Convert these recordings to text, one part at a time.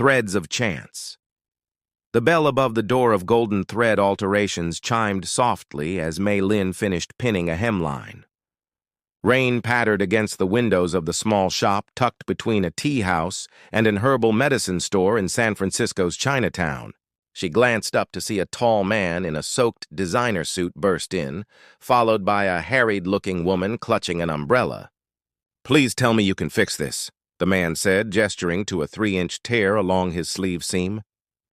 Threads of Chance. The bell above the door of Golden Thread Alterations chimed softly as Mei Lin finished pinning a hemline. Rain pattered against the windows of the small shop tucked between a tea house and an herbal medicine store in San Francisco's Chinatown. She glanced up to see a tall man in a soaked designer suit burst in, followed by a harried-looking woman clutching an umbrella. "Please tell me you can fix this," the man said, gesturing to a 3-inch tear along his sleeve seam.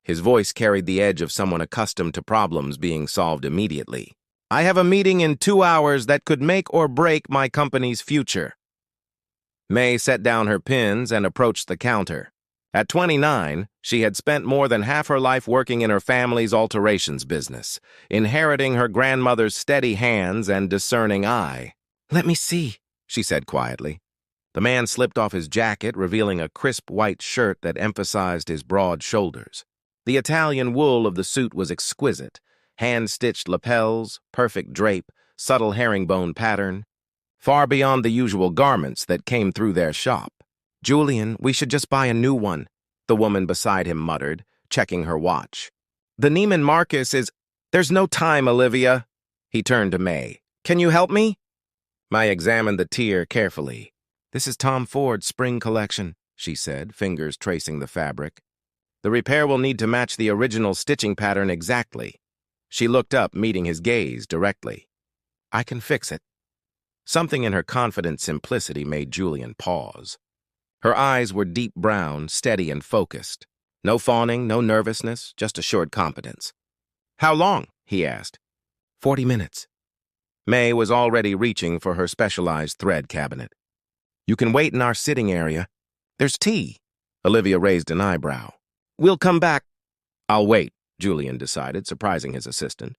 His voice carried the edge of someone accustomed to problems being solved immediately. "I have a meeting in 2 hours that could make or break my company's future." Mei set down her pins and approached the counter. At 29, she had spent more than half her life working in her family's alterations business, inheriting her grandmother's steady hands and discerning eye. "Let me see," she said quietly. The man slipped off his jacket, revealing a crisp white shirt that emphasized his broad shoulders. The Italian wool of the suit was exquisite, hand-stitched lapels, perfect drape, subtle herringbone pattern, far beyond the usual garments that came through their shop. "Julian, we should just buy a new one," the woman beside him muttered, checking her watch. "The Neiman Marcus is—" "There's no time, Olivia." He turned to Mei. "Can you help me?" Mei examined the tier carefully. "This is Tom Ford's spring collection," she said, fingers tracing the fabric. "The repair will need to match the original stitching pattern exactly." She looked up, meeting his gaze directly. "I can fix it." Something in her confident simplicity made Julian pause. Her eyes were deep brown, steady and focused. No fawning, no nervousness, just assured competence. "How long?" he asked. 40 minutes. Mei was already reaching for her specialized thread cabinet. "You can wait in our sitting area. There's tea." Olivia raised an eyebrow. "We'll come back." "I'll wait," Julian decided, surprising his assistant.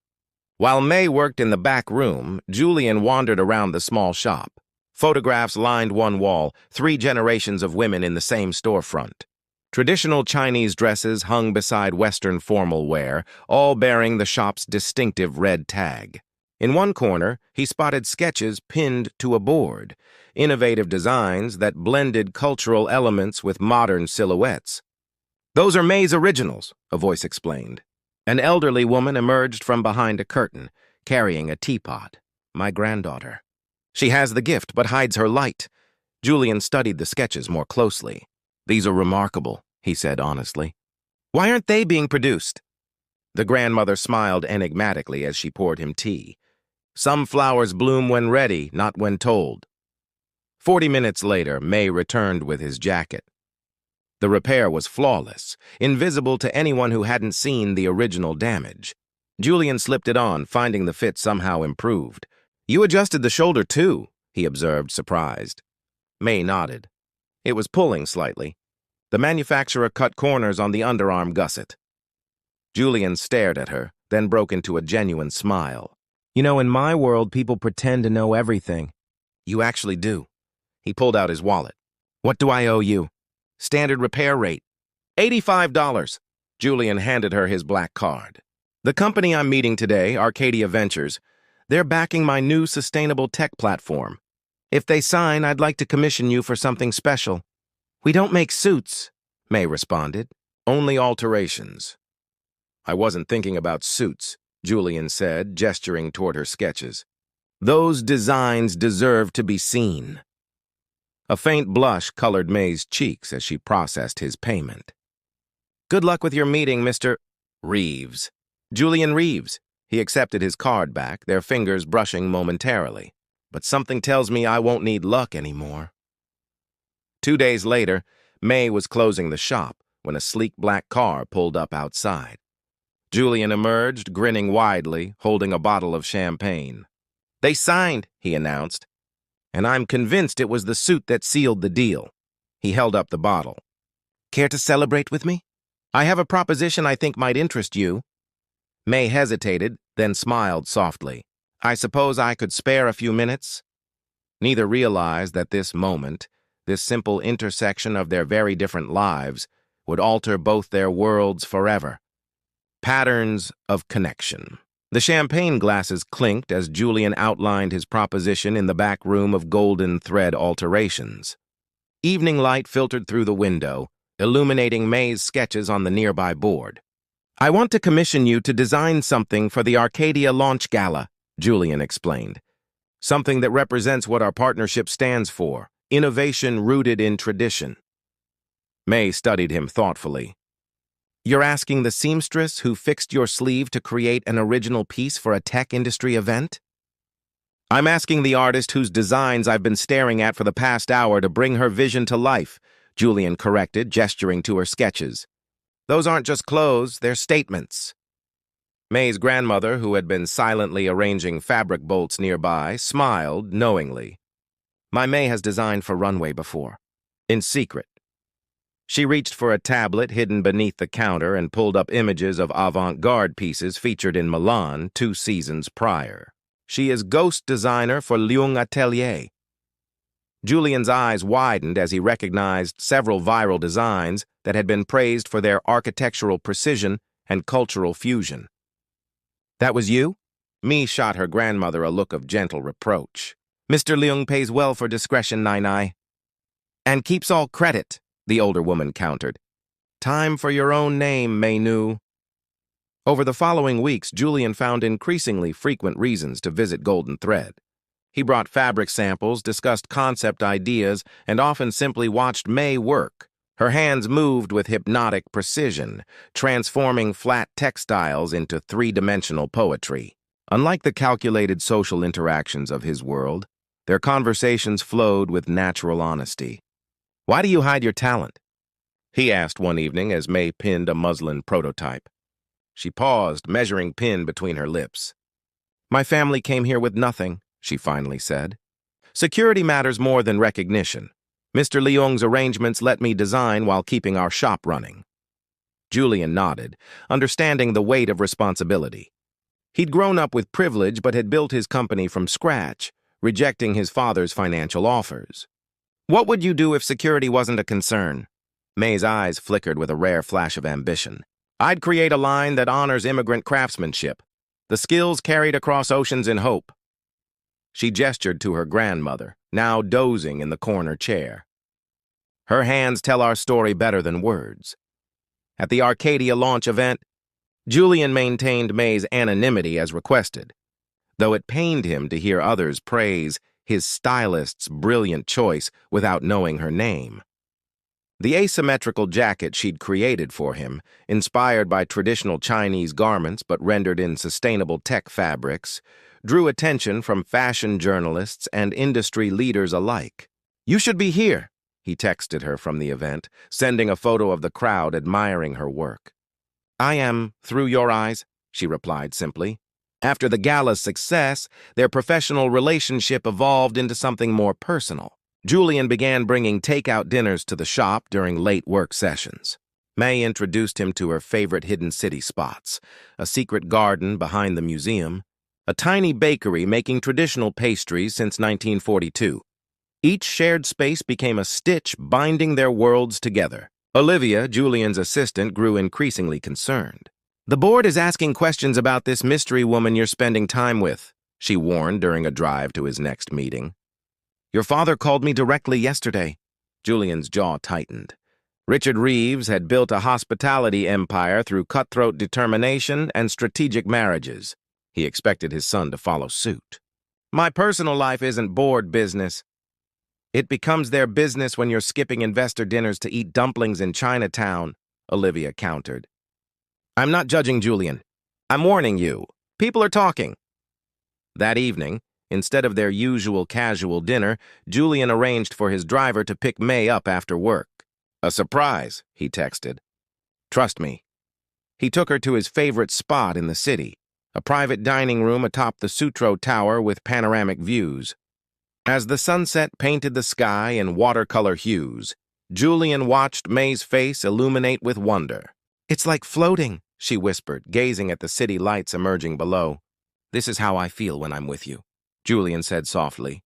While Mei worked in the back room, Julian wandered around the small shop. Photographs lined one wall, 3 generations of women in the same storefront. Traditional Chinese dresses hung beside Western formal wear, all bearing the shop's distinctive red tag. In one corner, he spotted sketches pinned to a board, innovative designs that blended cultural elements with modern silhouettes. "Those are Mei's originals," a voice explained. An elderly woman emerged from behind a curtain, carrying a teapot. "My granddaughter. She has the gift, but hides her light." Julian studied the sketches more closely. "These are remarkable," he said honestly. "Why aren't they being produced?" The grandmother smiled enigmatically as she poured him tea. "Some flowers bloom when ready, not when told." 40 minutes later, Mei returned with his jacket. The repair was flawless, invisible to anyone who hadn't seen the original damage. Julian slipped it on, finding the fit somehow improved. "You adjusted the shoulder too," he observed, surprised. Mei nodded. "It was pulling slightly. The manufacturer cut corners on the underarm gusset." Julian stared at her, then broke into a genuine smile. "You know, in my world, people pretend to know everything." "You actually do." He pulled out his wallet. "What do I owe you?" "Standard repair rate. $85. Julian handed her his black card. "The company I'm meeting today, Arcadia Ventures, they're backing my new sustainable tech platform. If they sign, I'd like to commission you for something special." "We don't make suits," Mei responded. "Only alterations." "I wasn't thinking about suits," Julian said, gesturing toward her sketches. "Those designs deserve to be seen." A faint blush colored Mei's cheeks as she processed his payment. "Good luck with your meeting, Mr. Reeves." "Julian Reeves." He accepted his card back, their fingers brushing momentarily. "But something tells me I won't need luck anymore." 2 days later, Mei was closing the shop when a sleek black car pulled up outside. Julian emerged, grinning widely, holding a bottle of champagne. "They signed," he announced. "And I'm convinced it was the suit that sealed the deal." He held up the bottle. "Care to celebrate with me? I have a proposition I think might interest you." Mei hesitated, then smiled softly. "I suppose I could spare a few minutes?" Neither realized that this moment, this simple intersection of their very different lives, would alter both their worlds forever. Patterns of connection. The champagne glasses clinked as Julian outlined his proposition in the back room of Golden Thread Alterations. Evening light filtered through the window, illuminating May's sketches on the nearby board. "I want to commission you to design something for the Arcadia launch gala," Julian explained. "Something that represents what our partnership stands for, innovation rooted in tradition." May studied him thoughtfully. "You're asking the seamstress who fixed your sleeve to create an original piece for a tech industry event?" "I'm asking the artist whose designs I've been staring at for the past hour to bring her vision to life," Julian corrected, gesturing to her sketches. "Those aren't just clothes, they're statements." May's grandmother, who had been silently arranging fabric bolts nearby, smiled knowingly. "My May has designed for runway before, in secret." She reached for a tablet hidden beneath the counter and pulled up images of avant-garde pieces featured in Milan 2 seasons prior. "She is ghost designer for Leung Atelier." Julian's eyes widened as he recognized several viral designs that had been praised for their architectural precision and cultural fusion. "That was you?" Mi shot her grandmother a look of gentle reproach. "Mr. Leung pays well for discretion, Nai. And keeps all credit," the older woman countered. "Time for your own name, Mei Nu." Over the following weeks, Julian found increasingly frequent reasons to visit Golden Thread. He brought fabric samples, discussed concept ideas, and often simply watched May work. Her hands moved with hypnotic precision, transforming flat textiles into three-dimensional poetry. Unlike the calculated social interactions of his world, their conversations flowed with natural honesty. "Why do you hide your talent?" he asked one evening as May pinned a muslin prototype. She paused, measuring pin between her lips. "My family came here with nothing," she finally said. "Security matters more than recognition. Mr. Leung's arrangements let me design while keeping our shop running." Julian nodded, understanding the weight of responsibility. He'd grown up with privilege but had built his company from scratch, rejecting his father's financial offers. "What would you do if security wasn't a concern?" May's eyes flickered with a rare flash of ambition. "I'd create a line that honors immigrant craftsmanship, the skills carried across oceans in hope." She gestured to her grandmother, now dozing in the corner chair. "Her hands tell our story better than words." At the Arcadia launch event, Julian maintained May's anonymity as requested, though it pained him to hear others praise his stylist's brilliant choice without knowing her name. The asymmetrical jacket she'd created for him, inspired by traditional Chinese garments but rendered in sustainable tech fabrics, drew attention from fashion journalists and industry leaders alike. "You should be here," he texted her from the event, sending a photo of the crowd admiring her work. "I am, through your eyes," she replied simply. After the gala's success, their professional relationship evolved into something more personal. Julian began bringing takeout dinners to the shop during late work sessions. May introduced him to her favorite hidden city spots, a secret garden behind the museum, a tiny bakery making traditional pastries since 1942. Each shared space became a stitch binding their worlds together. Olivia, Julian's assistant, grew increasingly concerned. "The board is asking questions about this mystery woman you're spending time with," she warned during a drive to his next meeting. "Your father called me directly yesterday." Julian's jaw tightened. Richard Reeves had built a hospitality empire through cutthroat determination and strategic marriages. He expected his son to follow suit. "My personal life isn't board business." "It becomes their business when you're skipping investor dinners to eat dumplings in Chinatown," Olivia countered. "I'm not judging Julian. I'm warning you. People are talking." That evening, instead of their usual casual dinner, Julian arranged for his driver to pick May up after work. "A surprise," he texted. "Trust me." He took her to his favorite spot in the city, a private dining room atop the Sutro Tower with panoramic views. As the sunset painted the sky in watercolor hues, Julian watched May's face illuminate with wonder. "It's like floating," she whispered, gazing at the city lights emerging below. "This is how I feel when I'm with you," Julian said softly.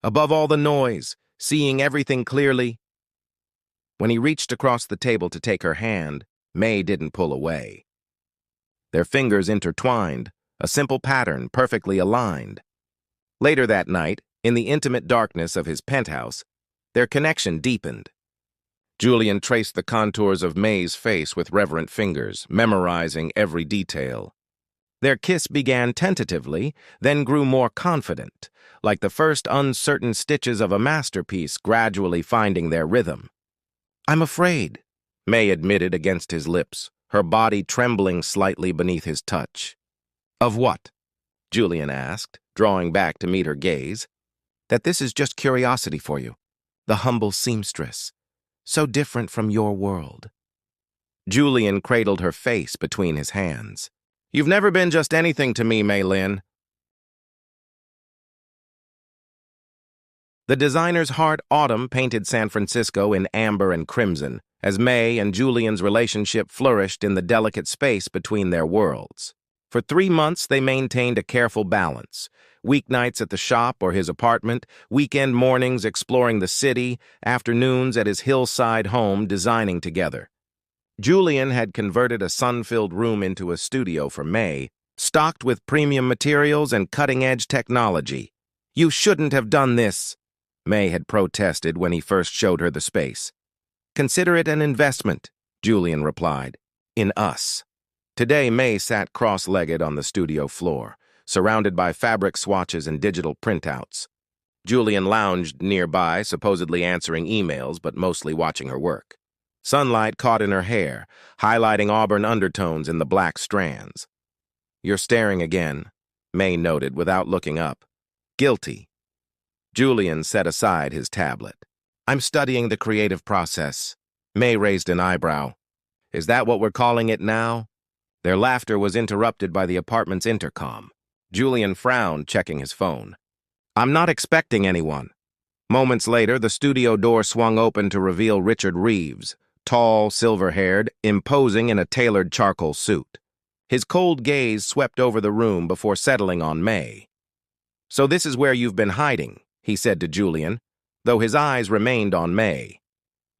"Above all the noise, seeing everything clearly." When he reached across the table to take her hand, May didn't pull away. Their fingers intertwined, a simple pattern perfectly aligned. Later that night, in the intimate darkness of his penthouse, their connection deepened. Julian traced the contours of May's face with reverent fingers, memorizing every detail. Their kiss began tentatively, then grew more confident, like the first uncertain stitches of a masterpiece gradually finding their rhythm. "I'm afraid," May admitted against his lips, her body trembling slightly beneath his touch. "Of what?" Julian asked, drawing back to meet her gaze. "That this is just curiosity for you. The humble seamstress. So different from your world." Julian cradled her face between his hands. "You've never been just anything to me, Mei Lin." The designer's Heart Autumn painted San Francisco in amber and crimson, as May and Julian's relationship flourished in the delicate space between their worlds. For 3 months, they maintained a careful balance. Weeknights at the shop or his apartment, weekend mornings exploring the city, afternoons at his hillside home designing together. Julian had converted a sun-filled room into a studio for May, stocked with premium materials and cutting-edge technology. "You shouldn't have done this," May had protested when he first showed her the space. "Consider it an investment," Julian replied, "in us." Today, May sat cross-legged on the studio floor, surrounded by fabric swatches and digital printouts. Julian lounged nearby, supposedly answering emails, but mostly watching her work. Sunlight caught in her hair, highlighting auburn undertones in the black strands. "You're staring again," May noted without looking up. "Guilty." Julian set aside his tablet. "I'm studying the creative process." May raised an eyebrow. "Is that what we're calling it now?" Their laughter was interrupted by the apartment's intercom. Julian frowned, checking his phone. "I'm not expecting anyone." Moments later, the studio door swung open to reveal Richard Reeves, tall, silver-haired, imposing in a tailored charcoal suit. His cold gaze swept over the room before settling on May. "So this is where you've been hiding," he said to Julian, though his eyes remained on May.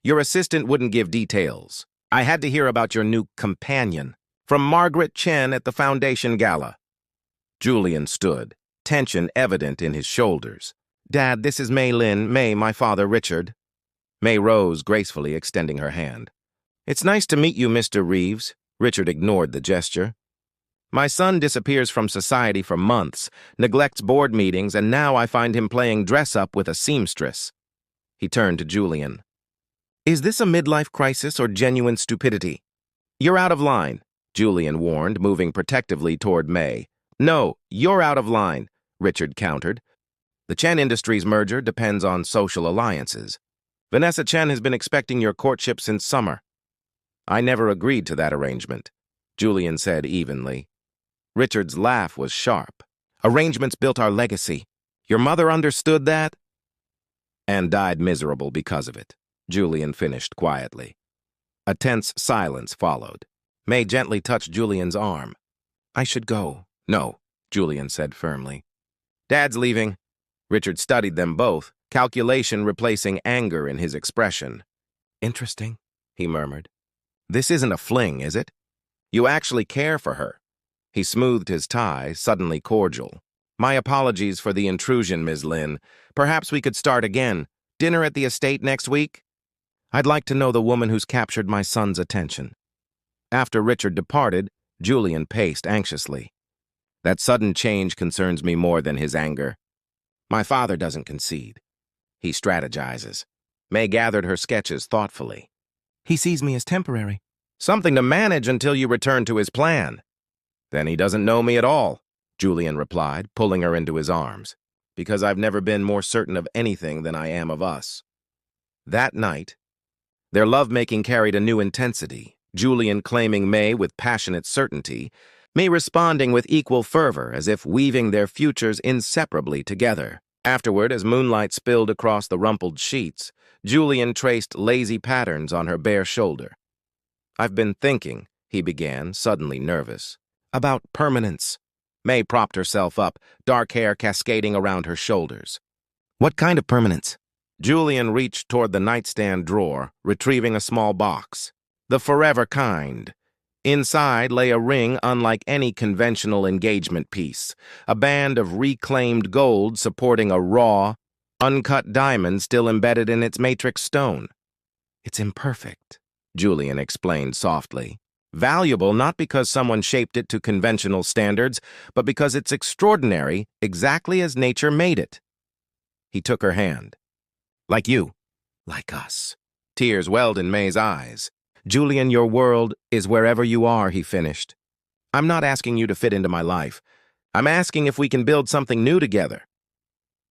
"Your assistant wouldn't give details. I had to hear about your new companion from Margaret Chen at the Foundation Gala." Julian stood, tension evident in his shoulders. "Dad, this is Mei Lin, May, my father, Richard." May rose gracefully, extending her hand. "It's nice to meet you, Mr. Reeves." Richard ignored the gesture. "My son disappears from society for months, neglects board meetings, and now I find him playing dress-up with a seamstress." He turned to Julian. "Is this a midlife crisis or genuine stupidity?" "You're out of line," Julian warned, moving protectively toward May. "No, you're out of line," Richard countered. "The Chen Industries merger depends on social alliances. Vanessa Chen has been expecting your courtship since summer." "I never agreed to that arrangement," Julian said evenly. Richard's laugh was sharp. "Arrangements built our legacy. Your mother understood that?" "And died miserable because of it," Julian finished quietly. A tense silence followed. May gently touched Julian's arm. "I should go." "No," Julian said firmly. "Dad's leaving." Richard studied them both, calculation replacing anger in his expression. "Interesting," he murmured. "This isn't a fling, is it? You actually care for her." He smoothed his tie, suddenly cordial. "My apologies for the intrusion, Ms. Lin. Perhaps we could start again. Dinner at the estate next week? I'd like to know the woman who's captured my son's attention." After Richard departed, Julian paced anxiously. "That sudden change concerns me more than his anger. My father doesn't concede. He strategizes." May gathered her sketches thoughtfully. "He sees me as temporary." "Something to manage until you return to his plan." "Then he doesn't know me at all," Julian replied, pulling her into his arms, "because I've never been more certain of anything than I am of us." That night, their lovemaking carried a new intensity, Julian claiming May with passionate certainty, May responding with equal fervor as if weaving their futures inseparably together. Afterward, as moonlight spilled across the rumpled sheets, Julian traced lazy patterns on her bare shoulder. "I've been thinking," he began, suddenly nervous, "about permanence." May propped herself up, dark hair cascading around her shoulders. "What kind of permanence?" Julian reached toward the nightstand drawer, retrieving a small box. "The forever kind." Inside lay a ring unlike any conventional engagement piece, a band of reclaimed gold supporting a raw, uncut diamond still embedded in its matrix stone. It's imperfect, Julian explained softly. Valuable not because someone shaped it to conventional standards, but because it's extraordinary exactly as nature made it. He took her hand. Like you. Like us. Tears welled in May's eyes. Julian, your world is wherever you are, he finished. I'm not asking you to fit into my life. I'm asking if we can build something new together.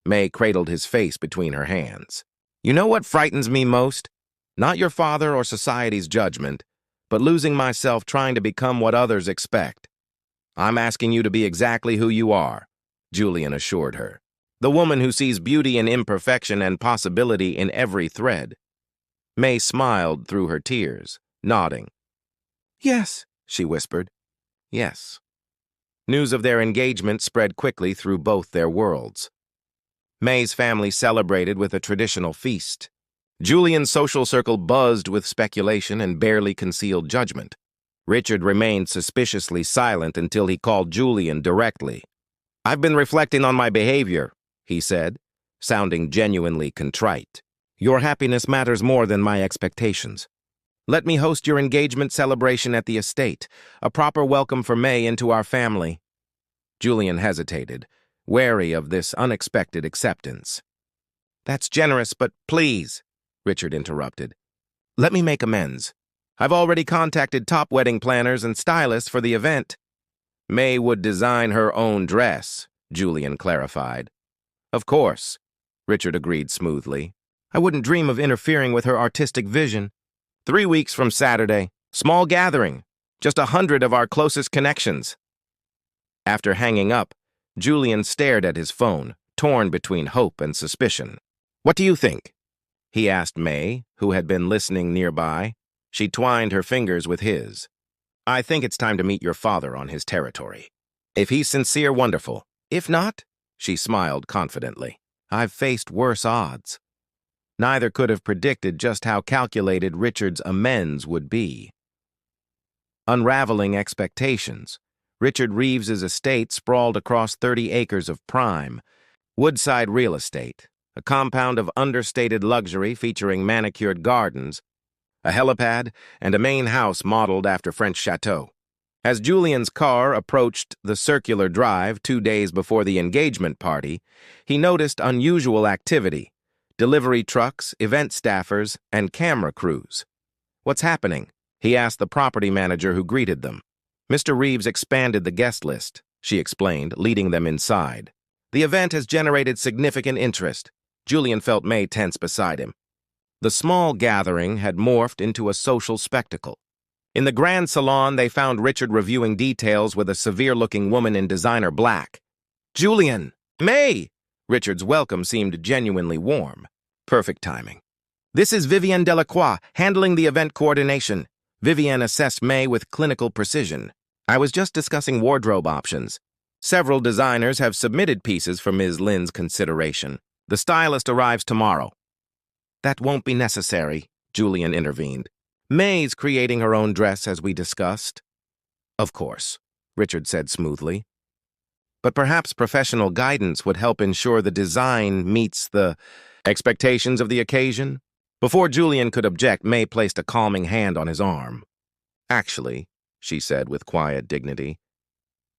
May cradled his face between her hands. You know what frightens me most? Not your father or society's judgment, but losing myself trying to become what others expect. I'm asking you to be exactly who you are, Julian assured her. The woman who sees beauty in imperfection and possibility in every thread. May smiled through her tears, nodding. Yes, she whispered. Yes. News of their engagement spread quickly through both their worlds. May's family celebrated with a traditional feast. Julian's social circle buzzed with speculation and barely concealed judgment. Richard remained suspiciously silent until he called Julian directly. I've been reflecting on my behavior, he said, sounding genuinely contrite. Your happiness matters more than my expectations. Let me host your engagement celebration at the estate, a proper welcome for May into our family. Julian hesitated, wary of this unexpected acceptance. That's generous, but please, Richard interrupted. Let me make amends. I've already contacted top wedding planners and stylists for the event. May would design her own dress, Julian clarified. Of course, Richard agreed smoothly. I wouldn't dream of interfering with her artistic vision. 3 weeks from Saturday, small gathering, just 100 of our closest connections. After hanging up, Julian stared at his phone, torn between hope and suspicion. What do you think? He asked May, who had been listening nearby. She twined her fingers with his. I think it's time to meet your father on his territory. If he's sincere, wonderful. If not, she smiled confidently. I've faced worse odds. Neither could have predicted just how calculated Richard's amends would be. Unraveling expectations, Richard Reeves's estate sprawled across 30 acres of prime, woodside real estate, a compound of understated luxury featuring manicured gardens, a helipad, and a main house modeled after French chateaux. As Julian's car approached the circular drive 2 days before the engagement party, he noticed unusual activity, delivery trucks, event staffers, and camera crews. What's happening? He asked the property manager who greeted them. Mr. Reeves expanded the guest list, she explained, leading them inside. The event has generated significant interest. Julian felt May tense beside him. The small gathering had morphed into a social spectacle. In the grand salon, they found Richard reviewing details with a severe-looking woman in designer black. Julian! May! Richard's welcome seemed genuinely warm. Perfect timing. This is Vivienne Delacroix, handling the event coordination. Vivienne assessed May with clinical precision. I was just discussing wardrobe options. Several designers have submitted pieces for Ms. Lynn's consideration. The stylist arrives tomorrow. That won't be necessary, Julian intervened. May's creating her own dress, as we discussed. Of course, Richard said smoothly. But perhaps professional guidance would help ensure the design meets the expectations of the occasion. Before Julian could object, May placed a calming hand on his arm. Actually, she said with quiet dignity,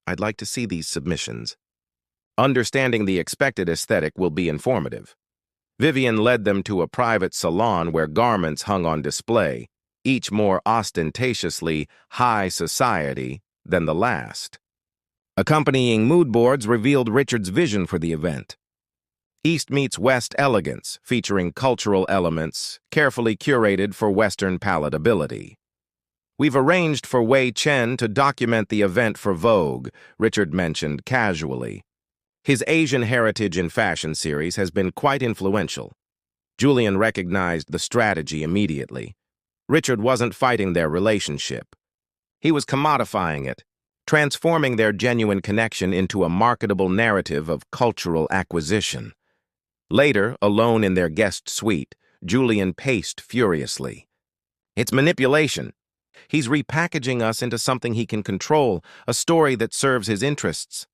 I'd like to see these submissions. Understanding the expected aesthetic will be informative. Vivienne led them to a private salon where garments hung on display, each more ostentatiously high society than the last. Accompanying mood boards revealed Richard's vision for the event. East meets West elegance, featuring cultural elements, carefully curated for Western palatability. We've arranged for Wei Chen to document the event for Vogue, Richard mentioned casually. His Asian heritage in fashion series has been quite influential. Julian recognized the strategy immediately. Richard wasn't fighting their relationship. He was commodifying it, transforming their genuine connection into a marketable narrative of cultural acquisition. Later, alone in their guest suite, Julian paced furiously. It's manipulation. He's repackaging us into something he can control, a story that serves his interests.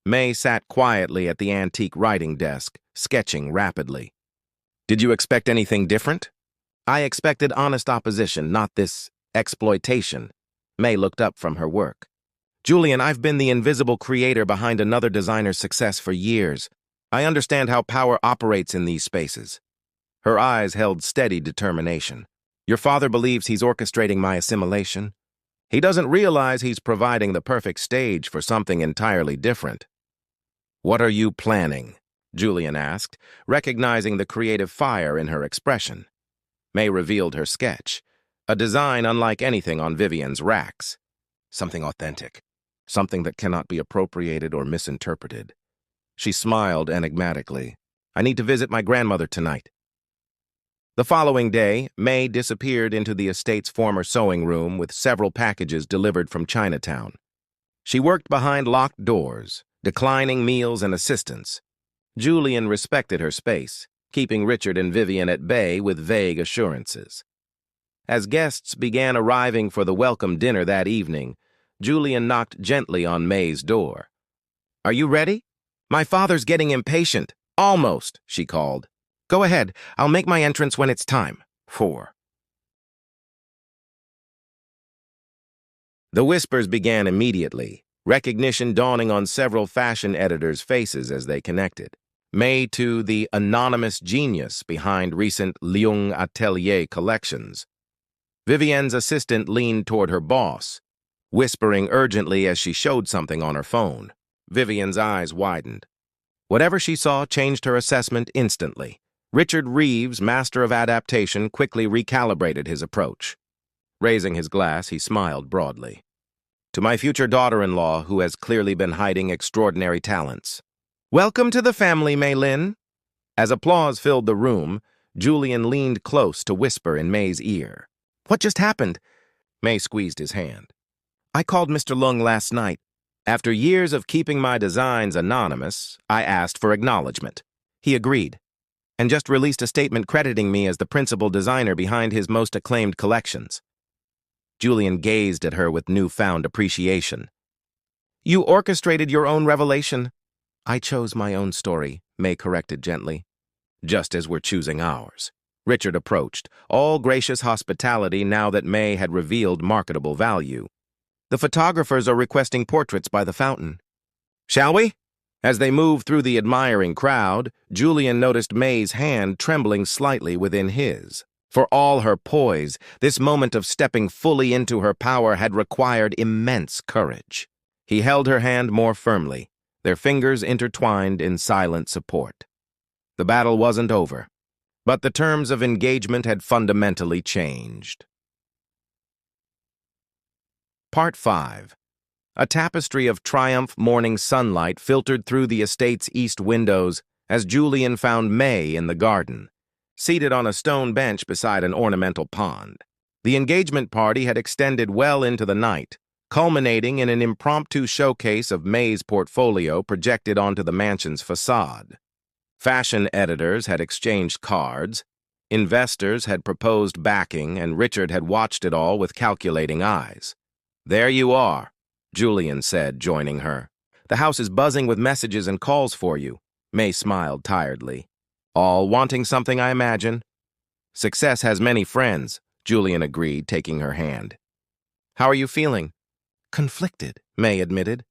May sat quietly at the antique writing desk, sketching rapidly. Did you expect anything different? I expected honest opposition, not this exploitation. May looked up from her work. Julian, I've been the invisible creator behind another designer's success for years. I understand how power operates in these spaces. Her eyes held steady determination. Your father believes he's orchestrating my assimilation. He doesn't realize he's providing the perfect stage for something entirely different. What are you planning? Julian asked, recognizing the creative fire in her expression. May revealed her sketch, a design unlike anything on Vivian's racks. Something authentic, something that cannot be appropriated or misinterpreted. She smiled enigmatically. I need to visit my grandmother tonight. The following day, May disappeared into the estate's former sewing room with several packages delivered from Chinatown. She worked behind locked doors, declining meals and assistance. Julian respected her space, keeping Richard and Vivian at bay with vague assurances. As guests began arriving for the welcome dinner that evening, Julian knocked gently on May's door. Are you ready? My father's getting impatient. Almost, she called. Go ahead, I'll make my entrance when it's time. 4. The whispers began immediately, recognition dawning on several fashion editors' faces as they connected. May to the anonymous genius behind recent Leung Atelier collections. Vivian's assistant leaned toward her boss, whispering urgently as she showed something on her phone. Vivian's eyes widened. Whatever she saw changed her assessment instantly. Richard Reeves, master of adaptation, quickly recalibrated his approach. Raising his glass, he smiled broadly. To my future daughter-in-law, who has clearly been hiding extraordinary talents. Welcome to the family, Mei Lin. As applause filled the room, Julian leaned close to whisper in May's ear. What just happened? May squeezed his hand. I called Mr. Leung last night. After years of keeping my designs anonymous, I asked for acknowledgement. He agreed, and just released a statement crediting me as the principal designer behind his most acclaimed collections. Julian gazed at her with newfound appreciation. You orchestrated your own revelation. I chose my own story, May corrected gently. Just as we're choosing ours. Richard approached, all gracious hospitality now that May had revealed marketable value. The photographers are requesting portraits by the fountain. Shall we? As they moved through the admiring crowd, Julian noticed May's hand trembling slightly within his. For all her poise, this moment of stepping fully into her power had required immense courage. He held her hand more firmly, their fingers intertwined in silent support. The battle wasn't over, but the terms of engagement had fundamentally changed. Part 5. A tapestry of triumph morning sunlight filtered through the estate's east windows as Julian found May in the garden, seated on a stone bench beside an ornamental pond. The engagement party had extended well into the night, culminating in an impromptu showcase of May's portfolio projected onto the mansion's facade. Fashion editors had exchanged cards, investors had proposed backing, and Richard had watched it all with calculating eyes. There you are, Julian said, joining her. The house is buzzing with messages and calls for you. May smiled tiredly. All wanting something, I imagine. Success has many friends, Julian agreed, taking her hand. How are you feeling? Conflicted, May admitted.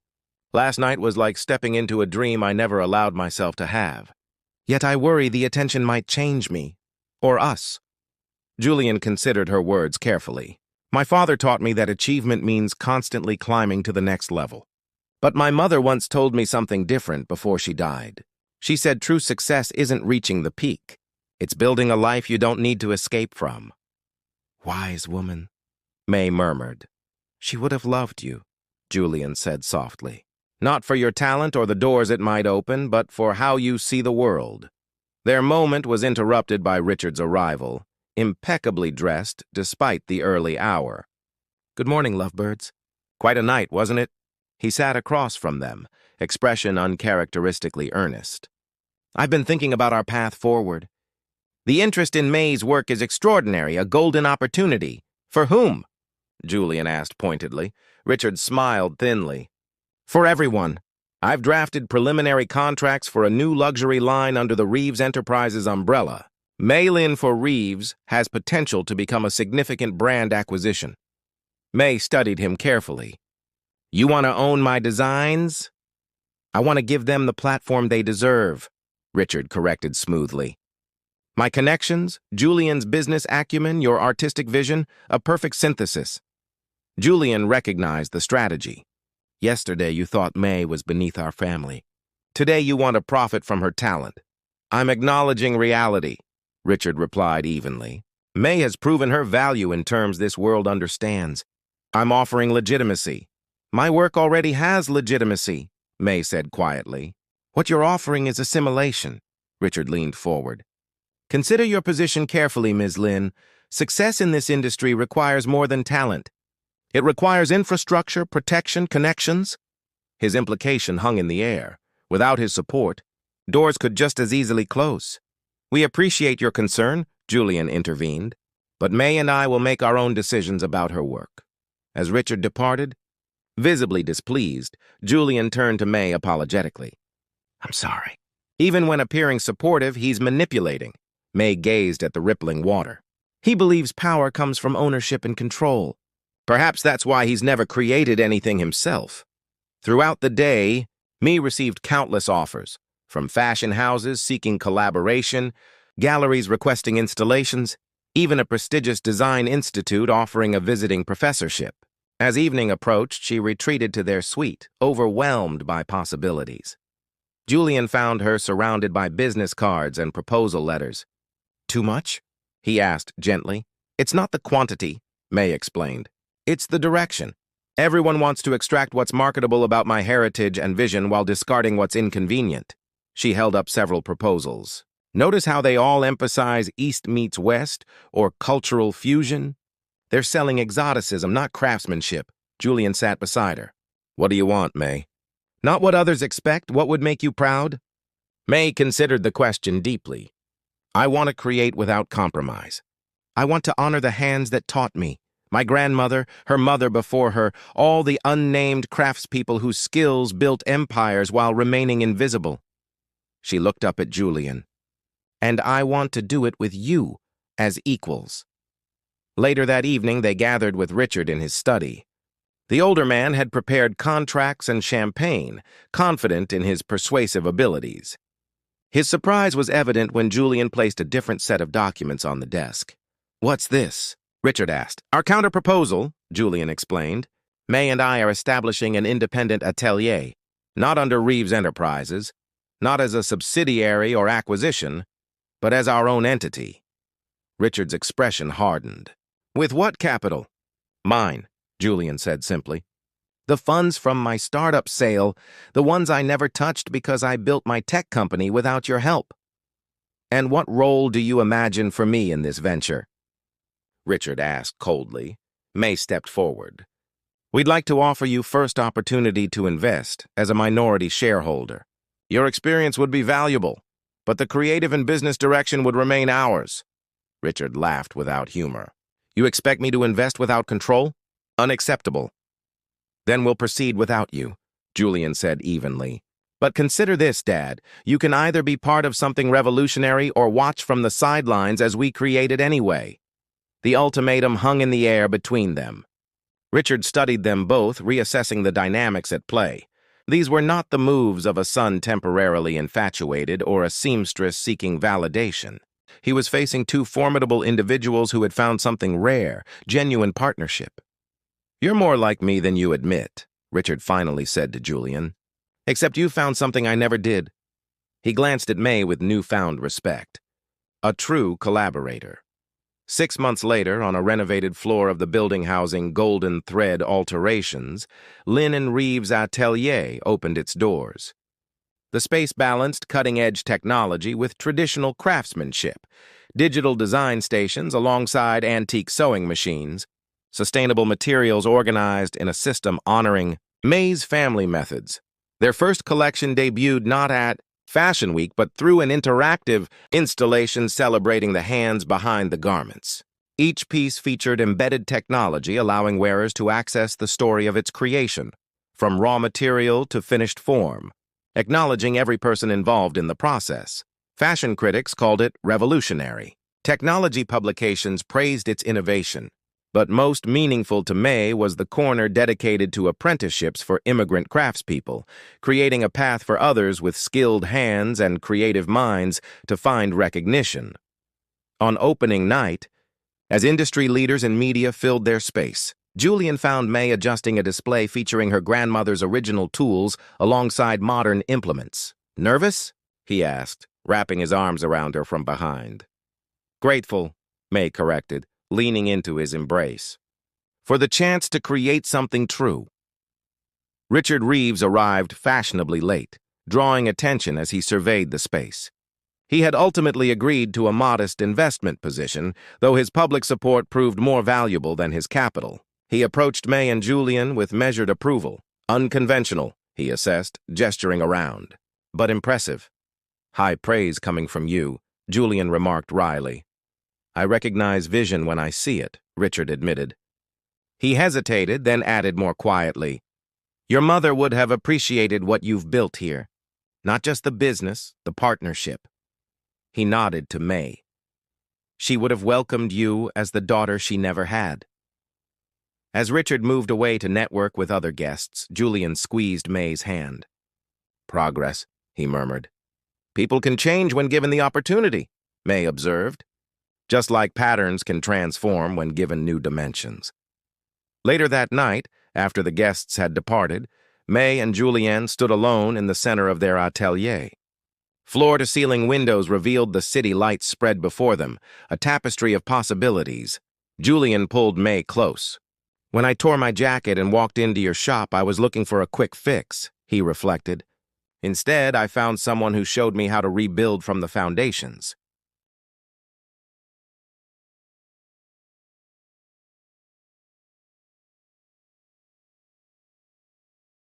Last night was like stepping into a dream I never allowed myself to have. Yet I worry the attention might change me. Or us. Julian considered her words carefully. My father taught me that achievement means constantly climbing to the next level. But my mother once told me something different before she died. She said true success isn't reaching the peak. It's building a life you don't need to escape from. Wise woman, May murmured. She would have loved you, Julian said softly. Not for your talent or the doors it might open, but for how you see the world. Their moment was interrupted by Richard's arrival, impeccably dressed despite the early hour. Good morning, lovebirds. Quite a night, wasn't it? He sat across from them, expression uncharacteristically earnest. I've been thinking about our path forward. The interest in May's work is extraordinary, a golden opportunity. For whom? Julian asked pointedly. Richard smiled thinly. For everyone. I've drafted preliminary contracts for a new luxury line under the Reeves Enterprises umbrella. Mail-in for Reeves has potential to become a significant brand acquisition. May studied him carefully. You want to own my designs? I want to give them the platform they deserve, Richard corrected smoothly. My connections, Julian's business acumen, your artistic vision, a perfect synthesis. Julian recognized the strategy. Yesterday you thought May was beneath our family. Today you want to profit from her talent. I'm acknowledging reality, Richard replied evenly. May has proven her value in terms this world understands. I'm offering legitimacy. My work already has legitimacy, May said quietly. What you're offering is assimilation, Richard leaned forward. Consider your position carefully, Ms. Lin. Success in this industry requires more than talent. It requires infrastructure, protection, connections. His implication hung in the air. Without his support, doors could just as easily close. We appreciate your concern, Julian intervened, but May and I will make our own decisions about her work. As Richard departed, visibly displeased, Julian turned to May apologetically. I'm sorry. Even when appearing supportive, he's manipulating. May gazed at the rippling water. He believes power comes from ownership and control. Perhaps that's why he's never created anything himself. Throughout the day, May received countless offers, from fashion houses seeking collaboration, galleries requesting installations, even a prestigious design institute offering a visiting professorship. As evening approached, she retreated to their suite, overwhelmed by possibilities. Julian found her surrounded by business cards and proposal letters. Too much? He asked gently. It's not the quantity, May explained. It's the direction. Everyone wants to extract what's marketable about my heritage and vision while discarding what's inconvenient. She held up several proposals. Notice how they all emphasize East meets West or cultural fusion? They're selling exoticism, not craftsmanship. Julian sat beside her. What do you want, May? Not what others expect. What would make you proud? May considered the question deeply. I want to create without compromise. I want to honor the hands that taught me. My grandmother, her mother before her, all the unnamed craftspeople whose skills built empires while remaining invisible. She looked up at Julian. And I want to do it with you, as equals. Later that evening, they gathered with Richard in his study. The older man had prepared contracts and champagne, confident in his persuasive abilities. His surprise was evident when Julian placed a different set of documents on the desk. What's this? Richard asked. Our counter-proposal, Julian explained. May and I are establishing an independent atelier, not under Reeves Enterprises, not as a subsidiary or acquisition, but as our own entity. Richard's expression hardened. With what capital? Mine, Julian said simply. The funds from my startup sale, the ones I never touched because I built my tech company without your help. And what role do you imagine for me in this venture? Richard asked coldly. May stepped forward. We'd like to offer you first opportunity to invest as a minority shareholder. Your experience would be valuable, but the creative and business direction would remain ours. Richard laughed without humor. You expect me to invest without control? Unacceptable. Then we'll proceed without you, Julian said evenly. But consider this, Dad. You can either be part of something revolutionary or watch from the sidelines as we create it anyway. The ultimatum hung in the air between them. Richard studied them both, reassessing the dynamics at play. These were not the moves of a son temporarily infatuated or a seamstress seeking validation. He was facing two formidable individuals who had found something rare, genuine partnership. You're more like me than you admit, Richard finally said to Julian. Except you found something I never did. He glanced at May with newfound respect. A true collaborator. 6 months later, on a renovated floor of the building housing Golden Thread Alterations, Lin and Reeves' atelier opened its doors. The space balanced cutting-edge technology with traditional craftsmanship, digital design stations alongside antique sewing machines, sustainable materials organized in a system honoring May's family methods. Their first collection debuted not at Fashion Week, but through an interactive installation celebrating the hands behind the garments. Each piece featured embedded technology allowing wearers to access the story of its creation, from raw material to finished form, acknowledging every person involved in the process. Fashion critics called it revolutionary. Technology publications praised its innovation. But most meaningful to May was the corner dedicated to apprenticeships for immigrant craftspeople, creating a path for others with skilled hands and creative minds to find recognition. On opening night, as industry leaders and media filled their space, Julian found May adjusting a display featuring her grandmother's original tools alongside modern implements. "Nervous?" he asked, wrapping his arms around her from behind. "Grateful," May corrected, leaning into his embrace. "For the chance to create something true." Richard Reeves arrived fashionably late, drawing attention as he surveyed the space. He had ultimately agreed to a modest investment position, though his public support proved more valuable than his capital. He approached May and Julian with measured approval. "Unconventional," he assessed, gesturing around. "But impressive." "High praise coming from you," Julian remarked wryly. "I recognize vision when I see it," Richard admitted. He hesitated, then added more quietly, "Your mother would have appreciated what you've built here. Not just the business, the partnership." He nodded to May. "She would have welcomed you as the daughter she never had." As Richard moved away to network with other guests, Julian squeezed May's hand. "Progress," he murmured. "People can change when given the opportunity," May observed. "Just like patterns can transform when given new dimensions." Later that night, after the guests had departed, May and Julian stood alone in the center of their atelier. Floor-to-ceiling windows revealed the city lights spread before them, a tapestry of possibilities. Julian pulled May close. "When I tore my jacket and walked into your shop, I was looking for a quick fix," he reflected. "Instead, I found someone who showed me how to rebuild from the foundations."